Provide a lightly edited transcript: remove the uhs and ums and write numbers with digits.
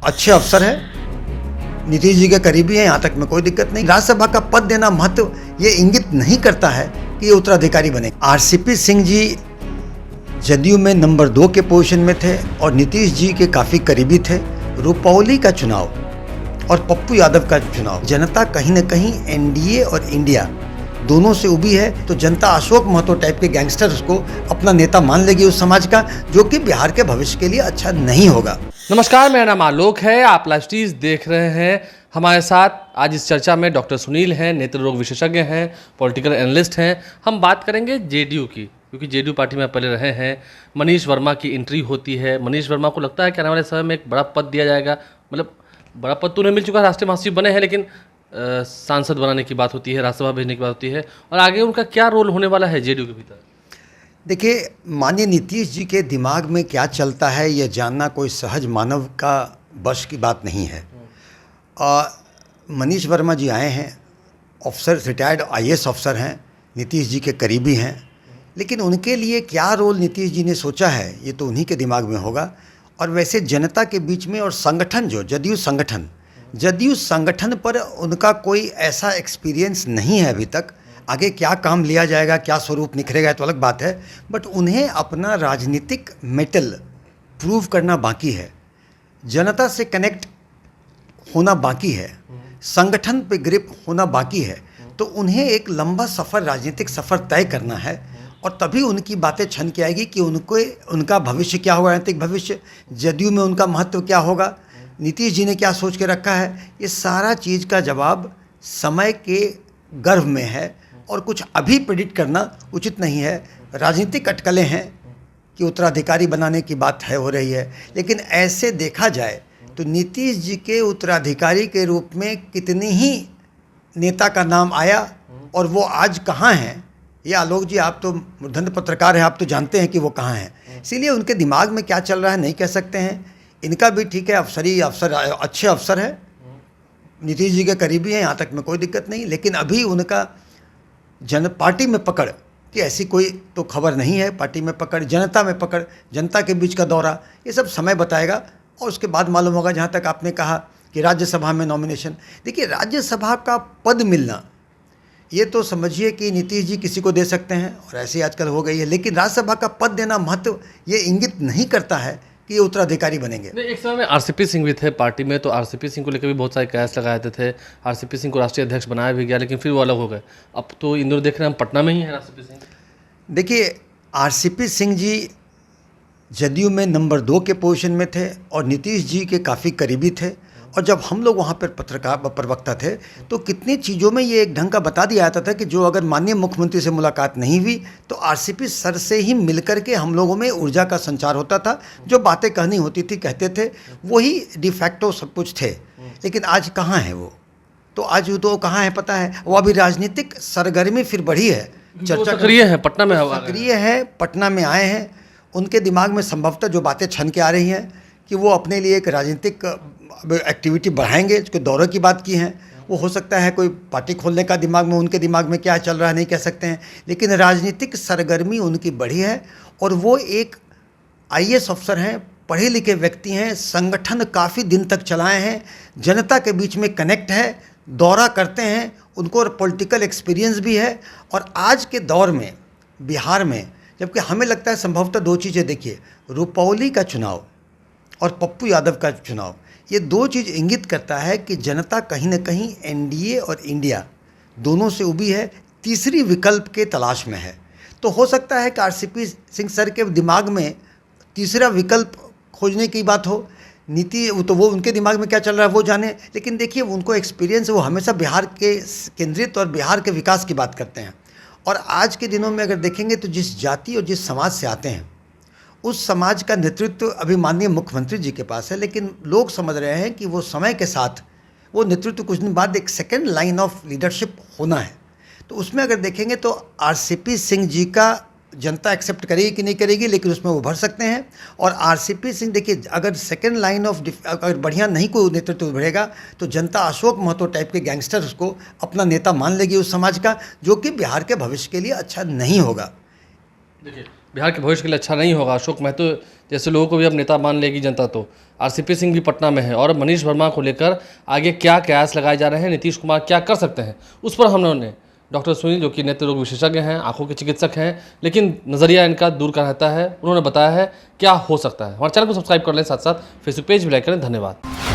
अच्छे अफसर हैं, नीतीश जी के करीबी हैं, यहाँ तक में कोई दिक्कत नहीं। राज्यसभा का पद देना महत्व ये इंगित नहीं करता है कि ये उत्तराधिकारी बने। आरसीपी सिंह जी जदयू में नंबर 2 के पोजीशन में थे और नीतीश जी के काफ़ी करीबी थे। रुपौली का चुनाव और पप्पू यादव का चुनाव, जनता कहीं न कहीं एनडीए और इंडिया दोनों से उभी है, तो जनता अशोक महतो टाइप के गैंगस्टर्स को अपना नेता मान लेगी उस समाज का, जो कि बिहार के भविष्य के लिए अच्छा नहीं होगा। नमस्कार, मेरा नाम आलोक है। आप लाइव स्टीज देख रहे हैं। हमारे साथ आज इस चर्चा में डॉक्टर सुनील हैं, नेत्र रोग विशेषज्ञ हैं, पॉलिटिकल एनालिस्ट हैं। हम बात करेंगे जेडीयू की, क्योंकि जेडीयू पार्टी में पहले रहे हैं। मनीष वर्मा की एंट्री होती है। मनीष वर्मा को लगता है कि आने वाले समय में एक बड़ा पद दिया जाएगा। मतलब बड़ा पद तो उन्हें मिल चुका है, राष्ट्रीय महासचिव बने हैं, लेकिन सांसद बनाने की बात होती है, राज्यसभा भेजने की बात होती है। और आगे उनका क्या रोल होने वाला है जेडीयू के भीतर? देखिए, माननीय नीतीश जी के दिमाग में क्या चलता है यह जानना कोई सहज मानव का बश की बात नहीं है। मनीष वर्मा जी आए हैं, ऑफिसर, रिटायर्ड आईएएस अफसर हैं, नीतीश जी के करीबी हैं, लेकिन उनके लिए क्या रोल नीतीश जी ने सोचा है ये तो उन्हीं के दिमाग में होगा। और वैसे जनता के बीच में और संगठन, जो जदयू संगठन पर उनका कोई ऐसा एक्सपीरियंस नहीं है अभी तक। आगे क्या काम लिया जाएगा, क्या स्वरूप निखरेगा तो अलग बात है, बट उन्हें अपना राजनीतिक मेटल प्रूव करना बाकी है, जनता से कनेक्ट होना बाकी है, संगठन पे ग्रिप होना बाकी है। तो उन्हें एक लंबा सफ़र, राजनीतिक सफ़र तय करना है और तभी उनकी बातें छन के आएगी कि उनका भविष्य क्या होगा, राजनीतिक भविष्य, जदयू में उनका महत्व क्या होगा, नीतीश जी ने क्या सोच के रखा है। ये सारा चीज़ का जवाब समय के गर्भ में है और कुछ अभी प्रेडिक्ट करना उचित नहीं है। राजनीतिक अटकलें हैं कि उत्तराधिकारी बनाने की बात हो रही है, लेकिन ऐसे देखा जाए तो नीतीश जी के उत्तराधिकारी के रूप में कितने ही नेता का नाम आया और वो आज कहाँ हैं। ये आलोक जी, आप तो मूर्धन्य पत्रकार हैं, आप तो जानते हैं कि वो कहाँ हैं। इसीलिए उनके दिमाग में क्या चल रहा है नहीं कह सकते हैं। इनका भी ठीक है, अफसर अच्छे अफसर है, नीतीश जी के करीबी हैं, यहाँ तक में कोई दिक्कत नहीं, लेकिन अभी उनका पार्टी में पकड़ कि ऐसी कोई तो खबर नहीं है। पार्टी में पकड़, जनता में पकड़, जनता के बीच का दौरा, ये सब समय बताएगा और उसके बाद मालूम होगा। जहाँ तक आपने कहा कि राज्यसभा में नॉमिनेशन, देखिए राज्यसभा का पद मिलना ये तो समझिए कि नीतीश जी किसी को दे सकते हैं और ऐसे ही आजकल हो गई है, लेकिन राज्यसभा का पद देना महत्व ये इंगित नहीं करता है कि ये उत्तराधिकारी बनेंगे। एक समय में आरसीपी सिंह भी थे पार्टी में, तो आरसीपी सिंह को लेकर भी बहुत सारे कयास लगाए जाते थे। आरसीपी सिंह को राष्ट्रीय अध्यक्ष बनाया भी गया, लेकिन फिर वो अलग हो गए। अब तो इन दोनों देख रहे हैं, हम पटना में ही हैं आरसीपी सिंह। देखिए, आरसीपी सिंह जी जदयू में नंबर 2 के पोजीशन में थे और नीतीश जी के काफ़ी करीबी थे। और जब हम लोग वहाँ पर प्रवक्ता थे तो कितनी चीज़ों में ये एक ढंग का बता दिया जाता था कि जो अगर माननीय मुख्यमंत्री से मुलाकात नहीं हुई तो आरसीपी सर से ही मिलकर के हम लोगों में ऊर्जा का संचार होता था। जो बातें कहनी होती थी कहते थे, वही डिफैक्टो सब कुछ थे। लेकिन आज कहाँ है वो? तो आज वो तो कहाँ है पता है? वो अभी राजनीतिक सरगर्मी फिर बढ़ी है, चर्चा सक्रिय है, पटना में सक्रिय है, पटना में आए हैं। उनके दिमाग में संभवतः जो बातें छन के आ रही हैं कि वो अपने लिए एक राजनीतिक एक्टिविटी बढ़ाएंगे। उसके दौरे की बात की हैं, वो हो सकता है कोई पार्टी खोलने का दिमाग में, उनके दिमाग में क्या चल रहा है नहीं कह सकते हैं, लेकिन राजनीतिक सरगर्मी उनकी बढ़ी है। और वो एक आईएएस अफसर हैं, पढ़े लिखे व्यक्ति हैं, संगठन काफ़ी दिन तक चलाए हैं, जनता के बीच में कनेक्ट है, दौरा करते हैं, उनको पॉलिटिकल एक्सपीरियंस भी है। और आज के दौर में बिहार में, जबकि हमें लगता है संभवतः 2 चीज़ें, देखिए रुपौली का चुनाव और पप्पू यादव का चुनाव, ये 2 चीज़ इंगित करता है कि जनता कहीं न कहीं एनडीए और इंडिया दोनों से उभी है, तीसरी विकल्प के तलाश में है। तो हो सकता है कि आरसीपी सिंह सर के दिमाग में तीसरा विकल्प खोजने की बात हो। नीति तो वो उनके दिमाग में क्या चल रहा है वो जाने, लेकिन देखिए उनको एक्सपीरियंस, वो हमेशा बिहार के केंद्रित और बिहार के विकास की बात करते हैं। और आज के दिनों में अगर देखेंगे तो जिस जाति और जिस समाज से आते हैं उस समाज का नेतृत्व अभी माननीय मुख्यमंत्री जी के पास है, लेकिन लोग समझ रहे हैं कि वो समय के साथ वो नेतृत्व कुछ दिन बाद एक सेकेंड लाइन ऑफ लीडरशिप होना है। तो उसमें अगर देखेंगे तो आरसीपी सिंह जी का जनता एक्सेप्ट करेगी कि नहीं करेगी, लेकिन उसमें वो भर सकते हैं। और आरसीपी सिंह, देखिए अगर सेकेंड लाइन ऑफ अगर बढ़िया नहीं कोई नेतृत्व बढ़ेगा तो जनता अशोक महतो टाइप के गैंगस्टर्स को अपना नेता मान लेगी उस समाज का, जो कि बिहार के भविष्य के लिए अच्छा नहीं होगा। देखिए बिहार के भविष्य के लिए अच्छा नहीं होगा। अशोक महतो जैसे लोगों को भी अब नेता मान लेगी जनता। तो आरसीपी सिंह भी पटना में है और मनीष वर्मा को लेकर आगे क्या कयास लगाए जा रहे हैं, नीतीश कुमार क्या कर सकते हैं, उस पर हमने डॉक्टर सुनील, जो कि नेत्र रोग विशेषज्ञ हैं, आंखों के चिकित्सक हैं, लेकिन नज़रिया इनका दूर का रहता है, उन्होंने बताया है क्या हो सकता है। हमारे चैनल को सब्सक्राइब कर लें, साथ साथ फेसबुक पेज भी लाइक करें। धन्यवाद।